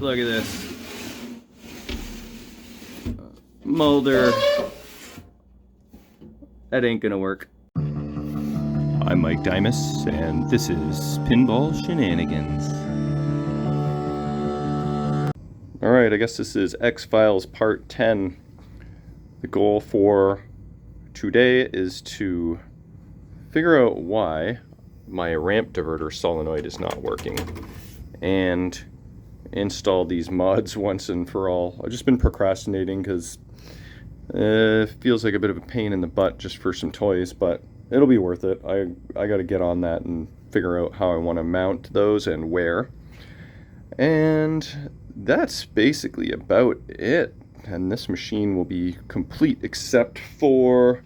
Look at this. Molder. That ain't gonna work. I'm Mike Dimas, and this is Pinball Shenanigans. Alright, I guess this is X-Files Part 10. The goal for today is to figure out why my ramp diverter solenoid is not working and install these mods once and for all. I've just been procrastinating because it feels like a bit of a pain in the butt just for some toys, but it'll be worth it. I got to get on that and figure out how I want to mount those and where. And that's basically about it. And this machine will be complete except for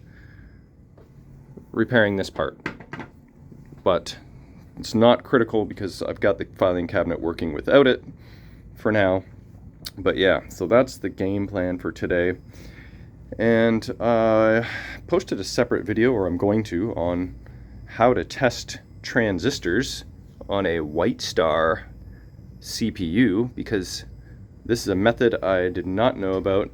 repairing this part. But it's not critical because I've got the filing cabinet working without it for now. But yeah, so that's the game plan for today. And I posted a separate video, or I'm going to, on how to test transistors on a White Star CPU, because this is a method I did not know about.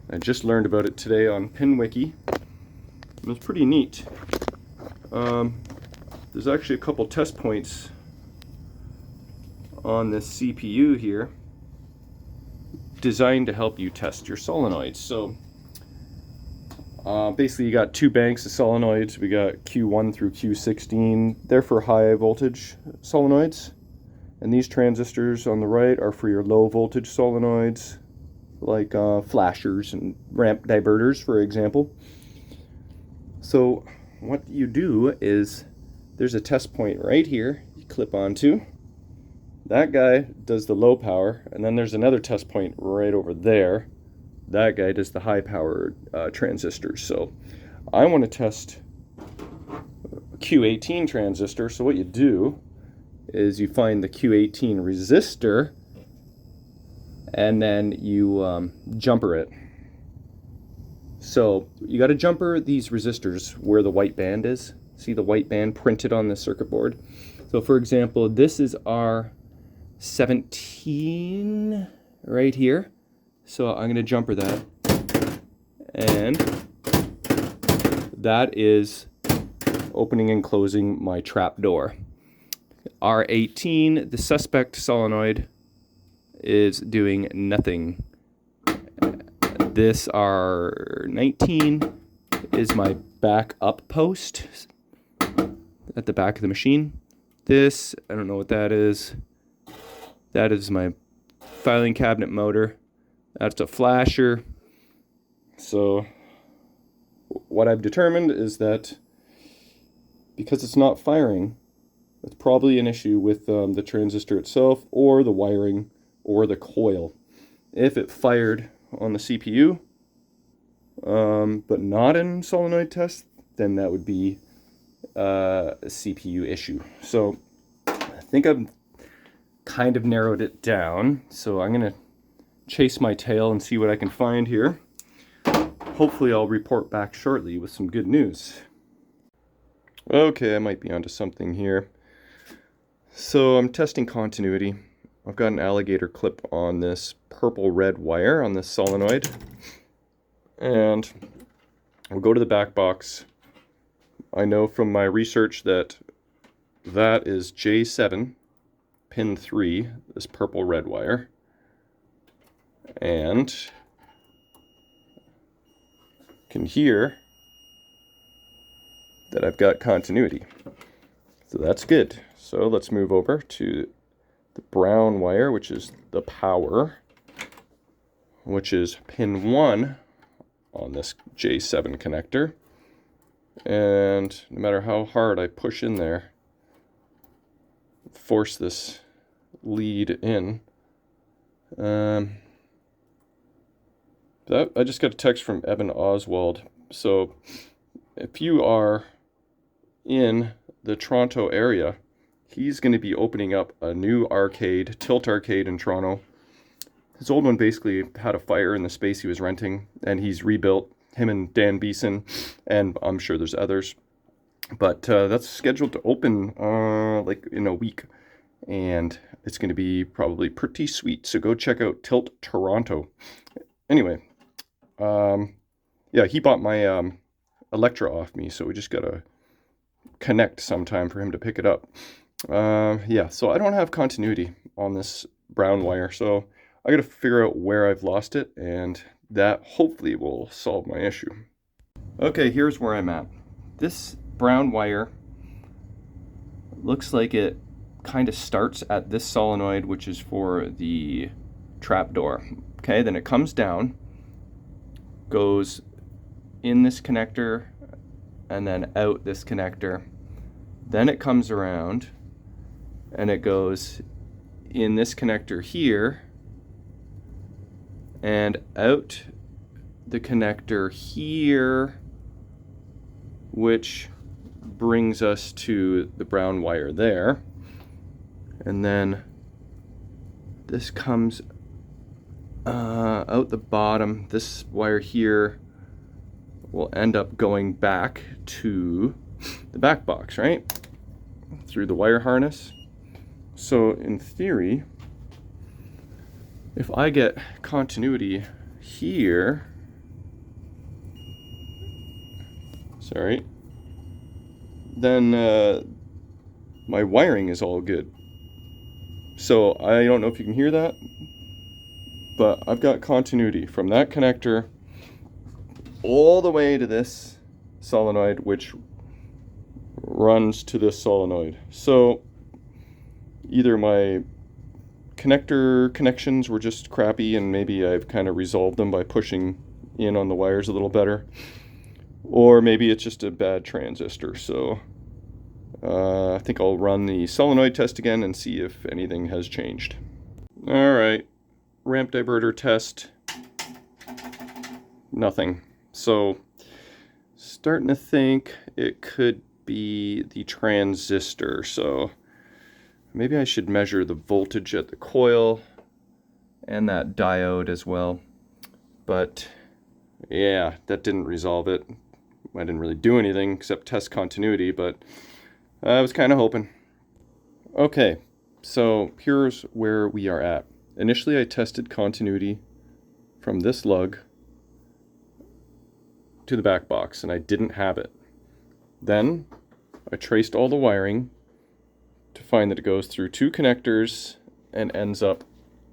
I just learned about it today on PinWiki. It was pretty neat. There's actually a couple test points on this CPU here designed to help you test your solenoids. So basically you got two banks of solenoids. We got Q1 through Q16. They're for high voltage solenoids. And these transistors on the right are for your low voltage solenoids, like flashers and ramp diverters, for example. So what you do is, there's a test point right here you clip onto. That guy does the low power, and then there's another test point right over there. That guy does the high power transistors. So I want to test a Q18 transistor. So what you do is you find the Q18 resistor and then you jumper it. So you got to jumper these resistors where the white band is. See the white band printed on the circuit board? So for example, this is R17 right here. So I'm going to jumper that. And that is opening and closing my trap door. R18, the suspect solenoid, is doing nothing. This R19 is my backup post at the back of the machine. This, I don't know what that is. That is my filing cabinet motor. That's a flasher. So what I've determined is that because it's not firing, it's probably an issue with the transistor itself, or the wiring, or the coil. If it fired on the CPU, but not in solenoid test, then that would be a CPU issue. So I think I've kind of narrowed it down. So I'm going to chase my tail and see what I can find here. Hopefully I'll report back shortly with some good news. Okay, I might be onto something here. So I'm testing continuity. I've got an alligator clip on this purple-red wire on this solenoid. And we'll go to the back box. I know from my research that that is J7, pin 3, this purple-red wire. And you can hear that I've got continuity. So that's good. So let's move over to the brown wire, which is the power, which is pin 1 on this J7 connector. And no matter how hard I push in there, force this lead in, I just got a text from Evan Oswald. So if you are in the Toronto area, he's going to be opening up a new arcade, Tilt Arcade in Toronto. His old one basically had a fire in the space he was renting, and he's rebuilt, him and Dan Beeson, and I'm sure there's others. But that's scheduled to open like in a week. And it's going to be probably pretty sweet. So go check out Tilt Toronto. Anyway, yeah, he bought my Electra off me, so we just got to connect sometime for him to pick it up. Yeah, so I don't have continuity on this brown wire, so I got to figure out where I've lost it, and that hopefully will solve my issue. Okay, here's where I'm at. This brown wire looks like it kind of starts at this solenoid, which is for the trapdoor. Okay, then it comes down, goes in this connector, and then out this connector. Then it comes around, and it goes in this connector here, and out the connector here, which brings us to the brown wire there. And then this comes out the bottom. This wire here will end up going back to the back box, right? Through the wire harness. So in theory, if I get continuity here, sorry, then my wiring is all good. So I don't know if you can hear that, but I've got continuity from that connector all the way to this solenoid, which runs to this solenoid. So either my connector connections were just crappy and maybe I've kind of resolved them by pushing in on the wires a little better, or maybe it's just a bad transistor. So I think I'll run the solenoid test again and see if anything has changed. Alright, ramp diverter test, nothing. So starting to think it could be the transistor. So maybe I should measure the voltage at the coil and that diode as well. But yeah, that didn't resolve it. I didn't really do anything except test continuity, but I was kind of hoping. Okay, so here's where we are at. Initially I tested continuity from this lug to the back box, and I didn't have it. Then I traced all the wiring to find that it goes through two connectors and ends up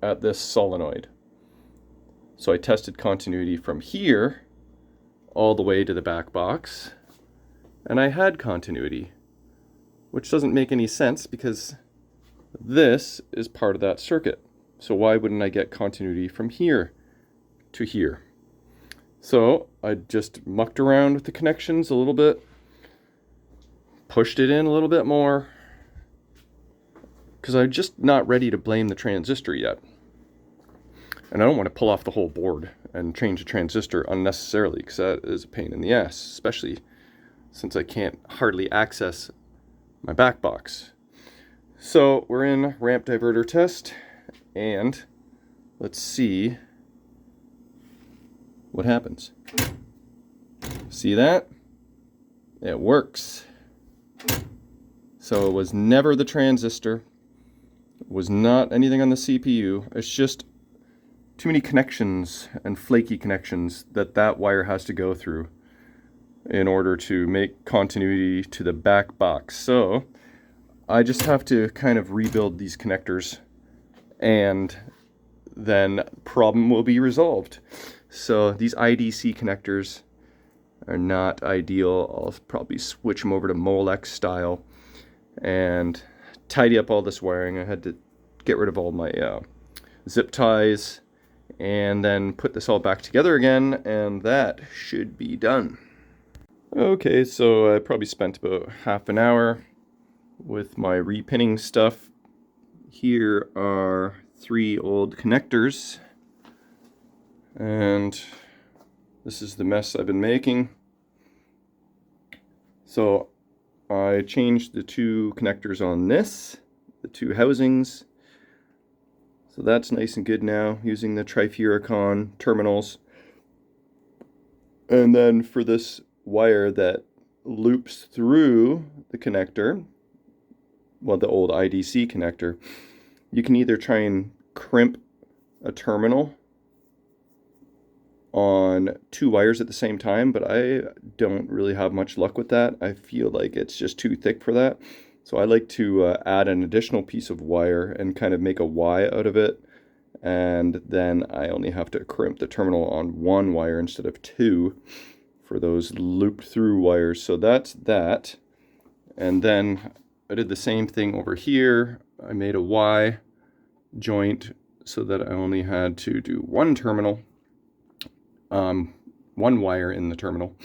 at this solenoid. So I tested continuity from here all the way to the back box, and I had continuity, which doesn't make any sense because this is part of that circuit. So why wouldn't I get continuity from here to here? So I just mucked around with the connections a little bit, pushed it in a little bit more, because I'm just not ready to blame the transistor yet. And I don't want to pull off the whole board and change the transistor unnecessarily, because that is a pain in the ass, especially since I can't hardly access my back box. So we're in ramp diverter test, and let's see what happens. See that? It works. So it was never the transistor. It was not anything on the CPU. It's just too many connections and flaky connections that wire has to go through in order to make continuity to the back box. So I just have to kind of rebuild these connectors, and then the problem will be resolved. So these IDC connectors are not ideal. I'll probably switch them over to Molex style and tidy up all this wiring. I had to get rid of all my zip ties and then put this all back together again, and that should be done. Okay, so I probably spent about half an hour with my repinning stuff. Here are 3 old connectors, and this is the mess I've been making. So I changed the 2 connectors on this, the 2 housings. So that's nice and good now, using the trifuricon terminals. And then for this wire that loops through the connector, well, the old IDC connector, you can either try and crimp a terminal on 2 wires at the same time, but I don't really have much luck with that. I feel like it's just too thick for that. So I like to add an additional piece of wire and kind of make a Y out of it. And then I only have to crimp the terminal on 1 wire instead of 2 for those looped through wires. So that's that. And then I did the same thing over here. I made a Y joint so that I only had to do 1 terminal, 1 wire in the terminal,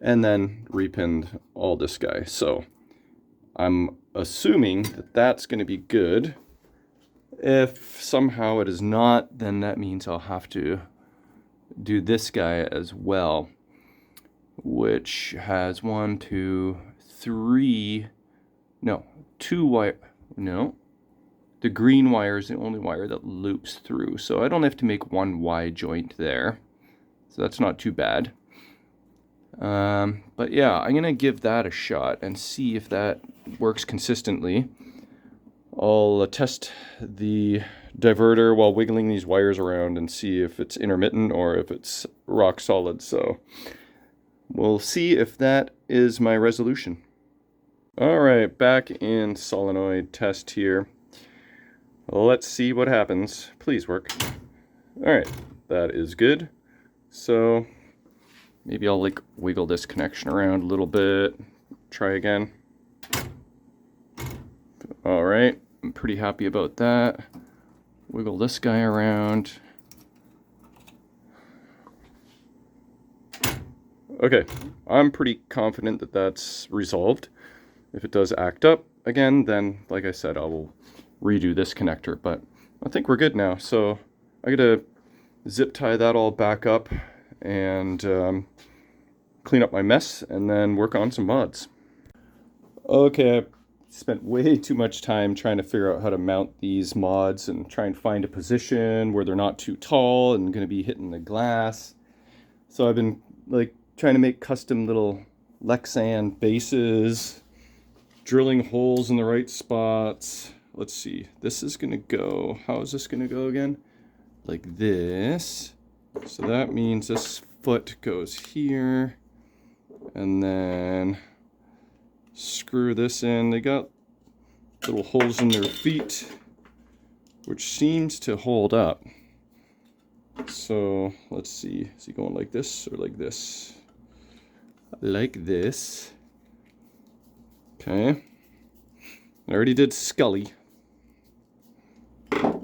and then repinned all this guy. So I'm assuming that that's going to be good. If somehow it is not, then that means I'll have to do this guy as well, which has 1, 2, 3, no, 2 wire, no. The green wire is the only wire that loops through, so I don't have to make 1 Y joint there. So that's not too bad. But yeah, I'm going to give that a shot and see if that works consistently. I'll test the diverter while wiggling these wires around and see if it's intermittent or if it's rock solid. So we'll see if that is my resolution. Alright, back in solenoid test here. Let's see what happens. Please work. Alright, that is good. So maybe I'll like wiggle this connection around a little bit. Try again. Alright, I'm pretty happy about that. Wiggle this guy around. Okay, I'm pretty confident that that's resolved. If it does act up again, then like I said, I will redo this connector, but I think we're good now. So I gotta zip tie that all back up and clean up my mess and then work on some mods. Okay, I spent way too much time trying to figure out how to mount these mods and try and find a position where they're not too tall and going to be hitting the glass. So I've been like trying to make custom little Lexan bases, drilling holes in the right spots. Let's see, this is going to go, how is this going to go again? Like this. So that means this foot goes here, and then screw this in. They got little holes in their feet, which seems to hold up. So let's see, is he going like this or like this? Like this. Okay. I already did Scully,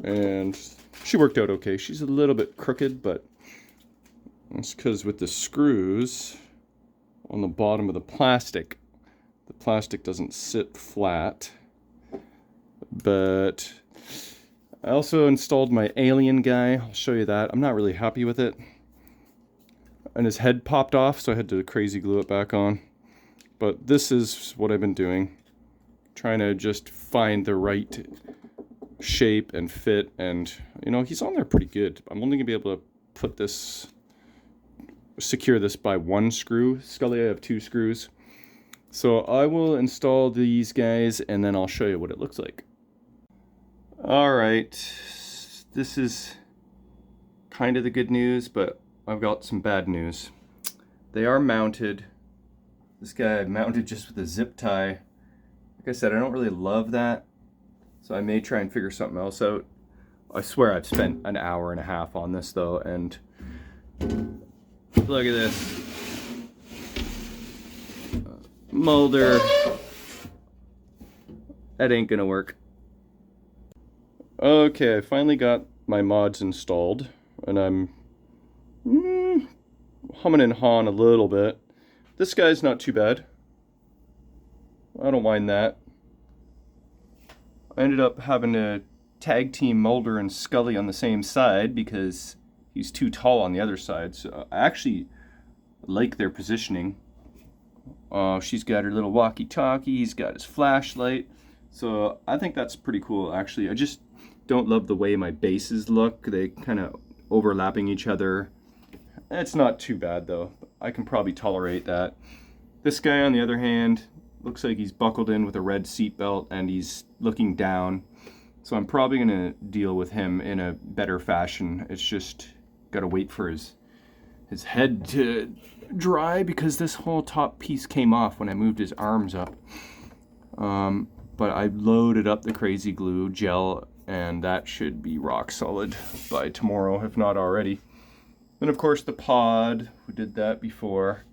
and she worked out okay. She's a little bit crooked, but that's because with the screws on the bottom of the plastic doesn't sit flat. But I also installed my alien guy. I'll show you that. I'm not really happy with it. And his head popped off, so I had to crazy glue it back on. But this is what I've been doing. Trying to just find the right shape and fit, and you know, he's on there pretty good. I'm only gonna be able to put this, secure this by 1 screw. Scully, I have 2 screws. So I will install these guys and then I'll show you what it looks like. Alright, this is kind of the good news, but I've got some bad news. They are mounted. This guy I mounted just with a zip tie. Like I said, I don't really love that, so I may try and figure something else out. I swear I've spent an hour and a half on this though, and look at this. Molder. That ain't gonna work. Okay, I finally got my mods installed, and I'm humming and hawing a little bit. This guy's not too bad. I don't mind that. I ended up having to tag team Mulder and Scully on the same side because he's too tall on the other side. So I actually like their positioning. She's got her little walkie-talkie, he's got his flashlight. So I think that's pretty cool actually. I just don't love the way my bases look. They kind of overlapping each other. It's not too bad though. I can probably tolerate that. This guy on the other hand looks like he's buckled in with a red seat belt and he's looking down. So I'm probably going to deal with him in a better fashion. It's just got to wait for his head to dry because this whole top piece came off when I moved his arms up. But I loaded up the crazy glue gel, and that should be rock solid by tomorrow, if not already. And of course the pod, we did that before.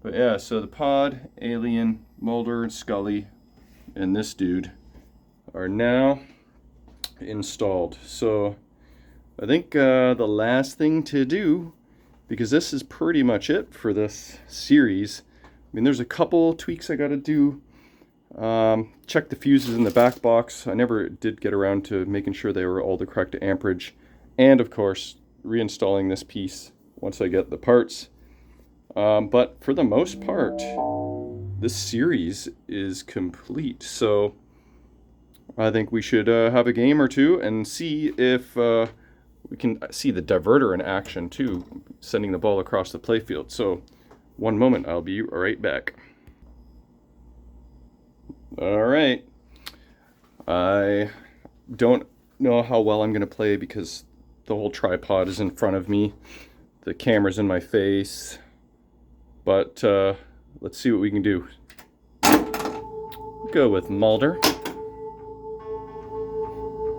But yeah, so the pod, Alien, Mulder, and Scully, and this dude are now installed. So I think the last thing to do, because this is pretty much it for this series. I mean, there's a couple tweaks I got to do. Check the fuses in the back box. I never did get around to making sure they were all the correct amperage. And of course, reinstalling this piece once I get the parts. But for the most part, this series is complete. So I think we should have a game or two and see if we can see the diverter in action too, sending the ball across the playfield. So one moment, I'll be right back. All right. I don't know how well I'm going to play because the whole tripod is in front of me. The camera's in my face. But let's see what we can do. Go with Mulder.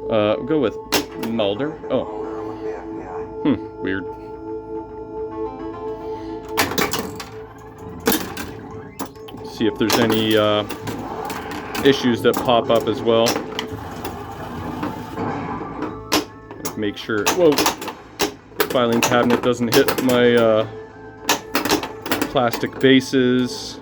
Go with Mulder. Oh. Weird. See if there's any issues that pop up as well. Make sure, whoa, filing cabinet doesn't hit my plastic bases.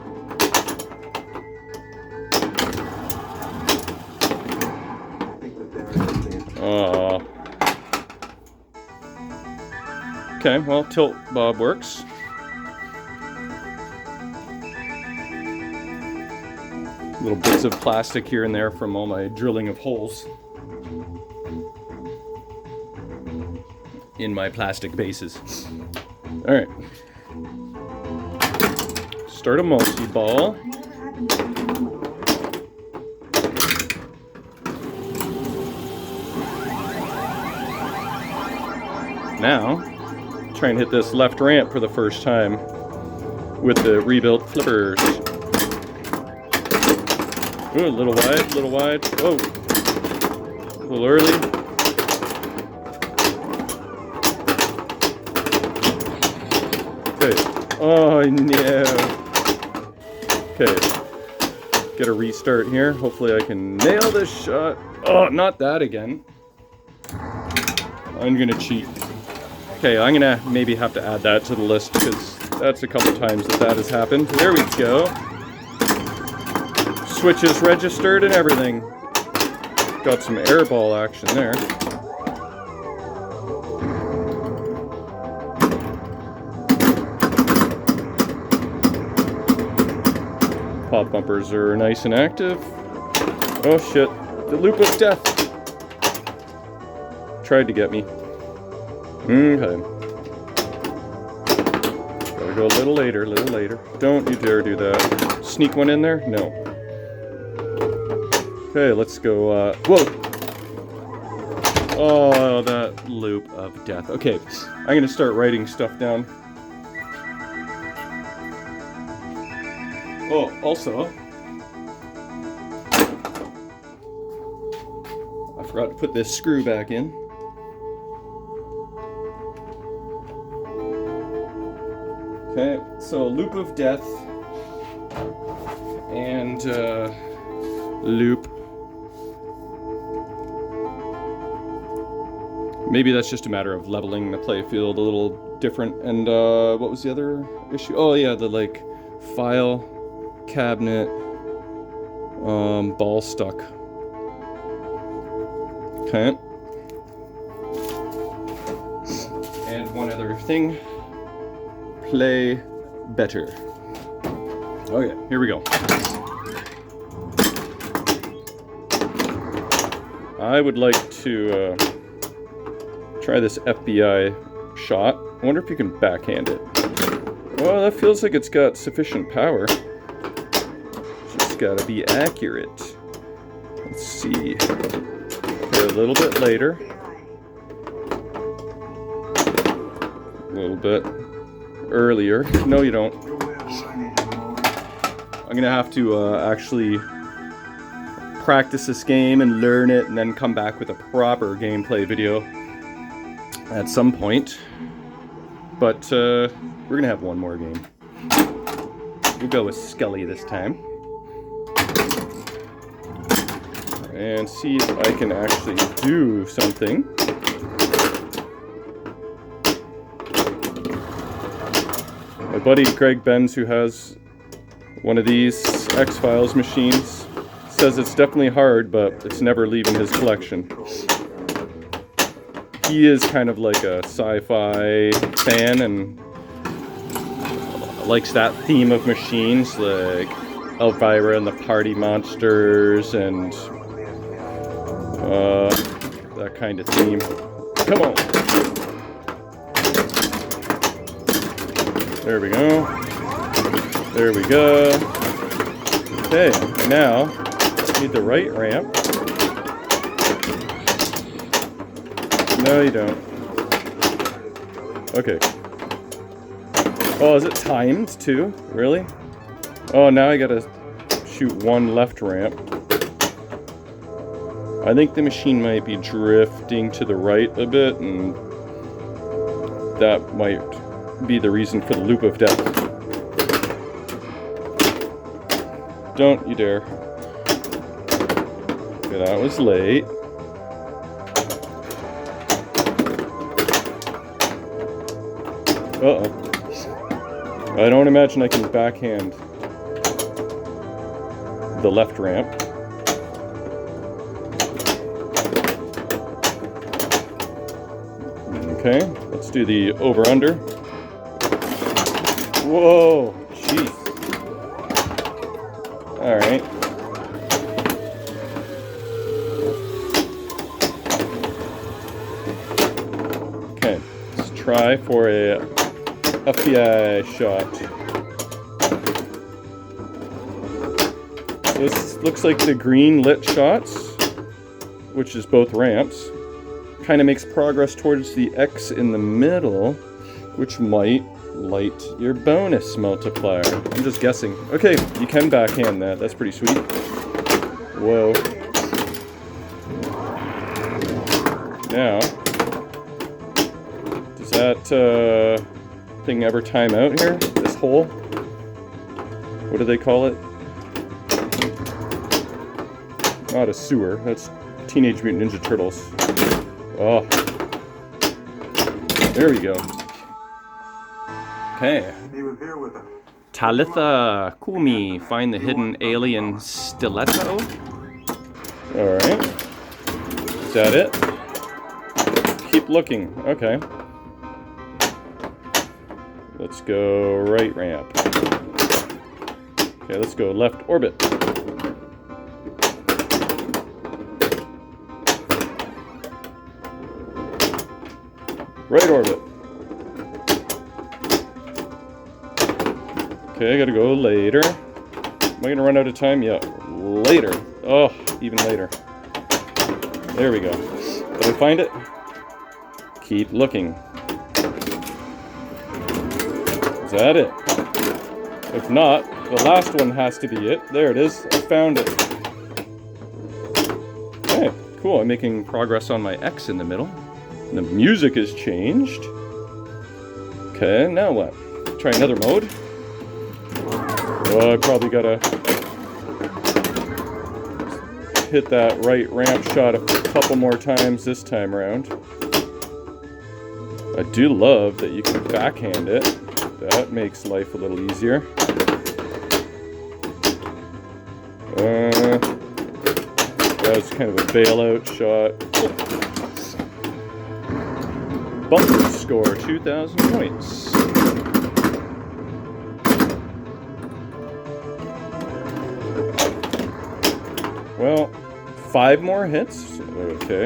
Okay, well, tilt bob works. Little bits of plastic here and there from all my drilling of holes in my plastic bases. All right. Start a multi-ball. Now, try and hit this left ramp for the first time with the rebuilt flippers. Ooh, a little wide. Whoa. A little early. Okay. Oh, no. Okay. Get a restart here. Hopefully I can nail this shot. Oh, not that again. I'm gonna cheat. Okay, I'm gonna maybe have to add that to the list because that's a couple times that has happened. There we go. Switches registered and everything. Got some airball action there. Pop bumpers are nice and active. Oh shit, the loop of death. Tried to get me. Okay. Gotta go a little later. Don't you dare do that. Sneak one in there? No. Okay, let's go, whoa! Oh, that loop of death. Okay, I'm gonna start writing stuff down. Oh, also, I forgot to put this screw back in. Okay, so loop of death and loop. Maybe that's just a matter of leveling the playfield a little different. And what was the other issue? Oh yeah, the like file cabinet ball stuck. Okay. And one other thing. Play better. Oh yeah, here we go. I would like to try this FBI shot. I wonder if you can backhand it. Well, that feels like it's got sufficient power. Just gotta be accurate. Let's see. Okay, little bit later. A little bit earlier. No, you don't. I'm gonna have to actually practice this game and learn it, and then come back with a proper gameplay video at some point. But we're gonna have one more game. We'll go with Skelly this time. And see if I can actually do something. My buddy Greg Benz, who has one of these X-Files machines, says it's definitely hard, but it's never leaving his collection. He is kind of like a sci-fi fan and likes that theme of machines, like Elvira and the Party Monsters and that kind of theme. Come on! There we go. There we go. Okay, now need the right ramp. No, you don't. Okay. Oh, is it timed too? Really? Oh, now I gotta shoot one left ramp. I think the machine might be drifting to the right a bit, and that might be the reason for the loop of death. Don't you dare. Okay, that was late. Uh-oh. I don't imagine I can backhand the left ramp. Okay, let's do the over-under. Whoa, jeez. Alright. Okay, let's try for a FBI shot. This looks like the green lit shots, which is both ramps, kind of makes progress towards the X in the middle, which might light your bonus multiplier. I'm just guessing. Okay, you can backhand that. That's pretty sweet. Whoa. Now, does that thing ever time out here? This hole? What do they call it? Not a sewer. That's Teenage Mutant Ninja Turtles. Oh. There we go. Okay. Talitha Kumi, find the hidden alien stiletto. Alright. Is that it? Keep looking. Okay. Let's go right ramp. Okay, let's go left orbit. Right orbit. Okay, I gotta go later. Am I gonna run out of time? Yeah, later. Oh, even later. There we go. Did I find it? Keep looking. Is that it? If not, the last one has to be it. There it is. I found it. Okay, cool. I'm making progress on my X in the middle. The music has changed. Okay, now what? Try another mode. Oh, I probably gotta hit that right ramp shot a couple more times this time around. I do love that you can backhand it. That makes life a little easier. That was kind of a bailout shot. Bumper score, 2,000 points. Well, 5 more hits. Okay.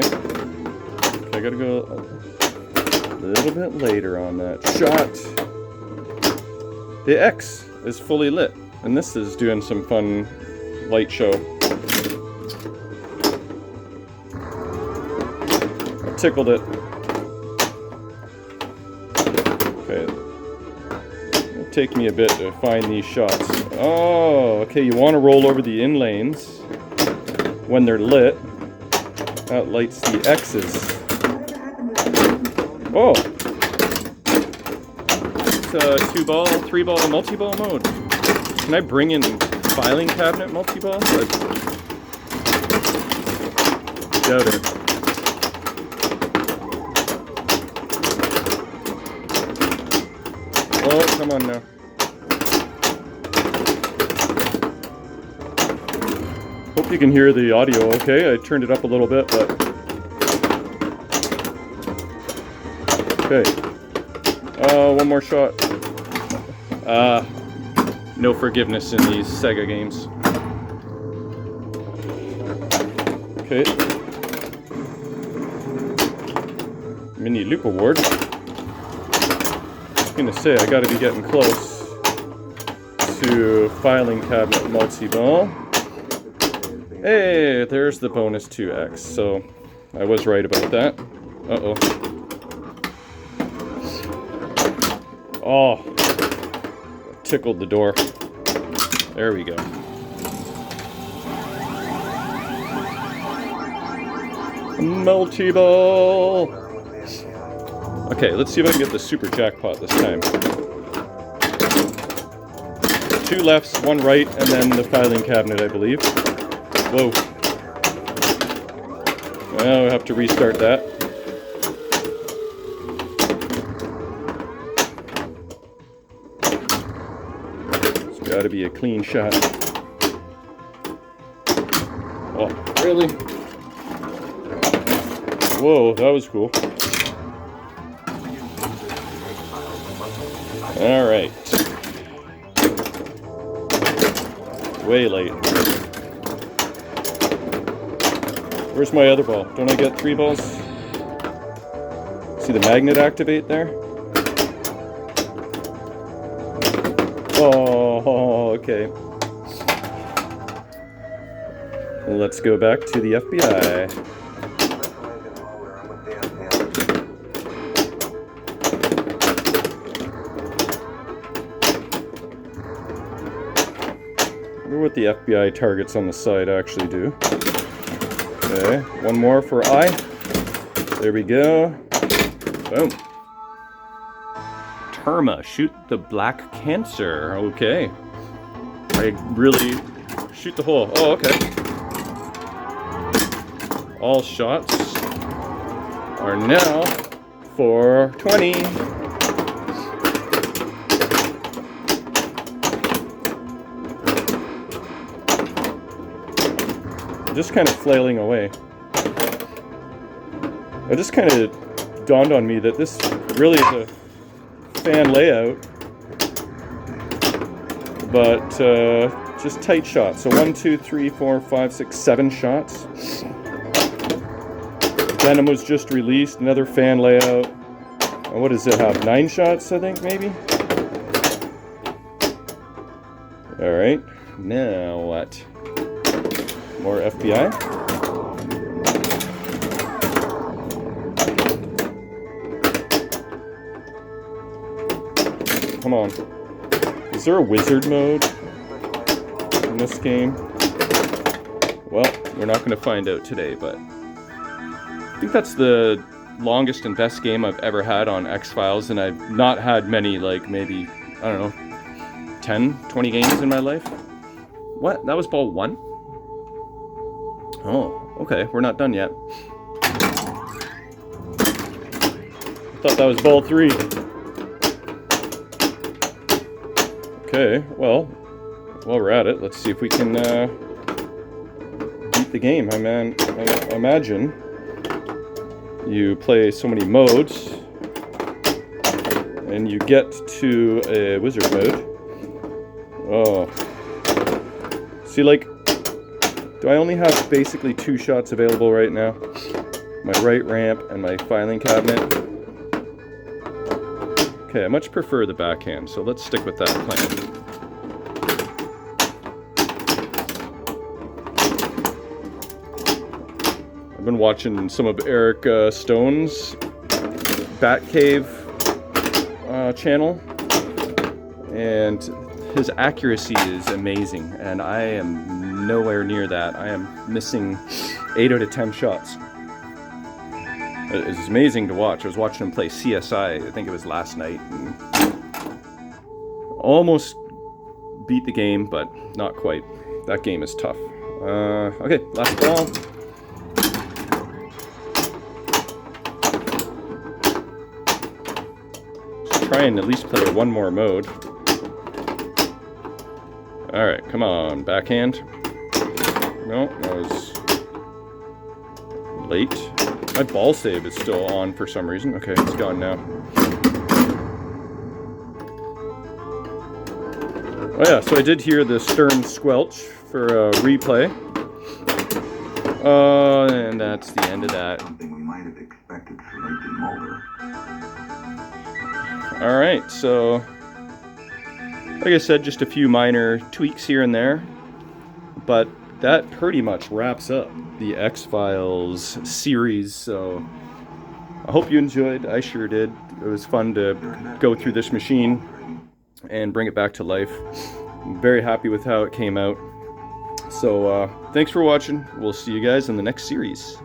I gotta go a little bit later on that shot. The X is fully lit, and this is doing some fun light show. tickled it. Okay. It'll take me a bit to find these shots. Oh, okay, you want to roll over the in lanes when they're lit. That lights the X's. Oh! It's a 2-ball, 3-ball, multi-ball mode. Can I bring in filing cabinet multi-ball? I doubt it. Oh, come on now. Hope you can hear the audio okay. I turned it up a little bit, but... Okay. One more shot. No forgiveness in these Sega games. Okay. Mini loop award. I was gonna say, I gotta be getting close to filing cabinet multi-ball. Hey, there's the bonus 2x, so I was right about that. Uh-oh. Oh, tickled the door. There we go. Multi-ball! Okay, let's see if I can get the super jackpot this time. 2 lefts, 1 right, and then the filing cabinet, I believe. Whoa. Well, we have to restart that. It's gotta be a clean shot. Oh, really? Whoa, that was cool. Alright. Way late. Where's my other ball? Don't I get 3 balls? See the magnet activate there? Oh, okay. Let's go back to the FBI. I wonder what the FBI targets on the side actually do. Okay, 1 more for I. There we go. Boom. Terma, shoot the black cancer. Okay. I really shoot the hole. Oh, okay. All shots are now for 20. Just kind of flailing away. It just kind of dawned on me that this really is a fan layout, but just tight shots. So 1, 2, 3, 4, 5, 6, 7 shots. Venom was just released, another fan layout. What does it have? 9 shots, I think, maybe? Alright, now what? More FBI. Come on. Is there a wizard mode in this game? Well, we're not going to find out today, but I think that's the longest and best game I've ever had on X-Files, and I've not had many, like maybe, I don't know, 10, 20 games in my life. What? That was ball 1? Oh, okay, we're not done yet. Thought that was ball 3. Okay, well, while we're at it, let's see if we can beat the game. I imagine you play so many modes, and you get to a wizard mode. Oh. See, like, do I only have basically 2 shots available right now? My right ramp and my filing cabinet. Okay, I much prefer the backhand, so let's stick with that plan. I've been watching some of Eric Stone's Batcave channel, and his accuracy is amazing, and I am nowhere near that. I am missing 8 out of 10 shots. It's amazing to watch. I was watching him play CSI, I think it was last night, and almost beat the game, but not quite. That game is tough. Okay, last ball. Just try and at least play one more mode. Alright, come on, backhand. No, that was late. My ball save is still on for some reason. Okay, it's gone now. Oh yeah, so I did hear the stern squelch for a replay. And that's the end of that. Something we might have expected from Nathan Mulder. Alright, so like I said, just a few minor tweaks here and there. But that pretty much wraps up the X-Files series, so I hope you enjoyed. I sure did. It was fun to go through this machine and bring it back to life. I'm very happy with how it came out. So thanks for watching. We'll see you guys in the next series.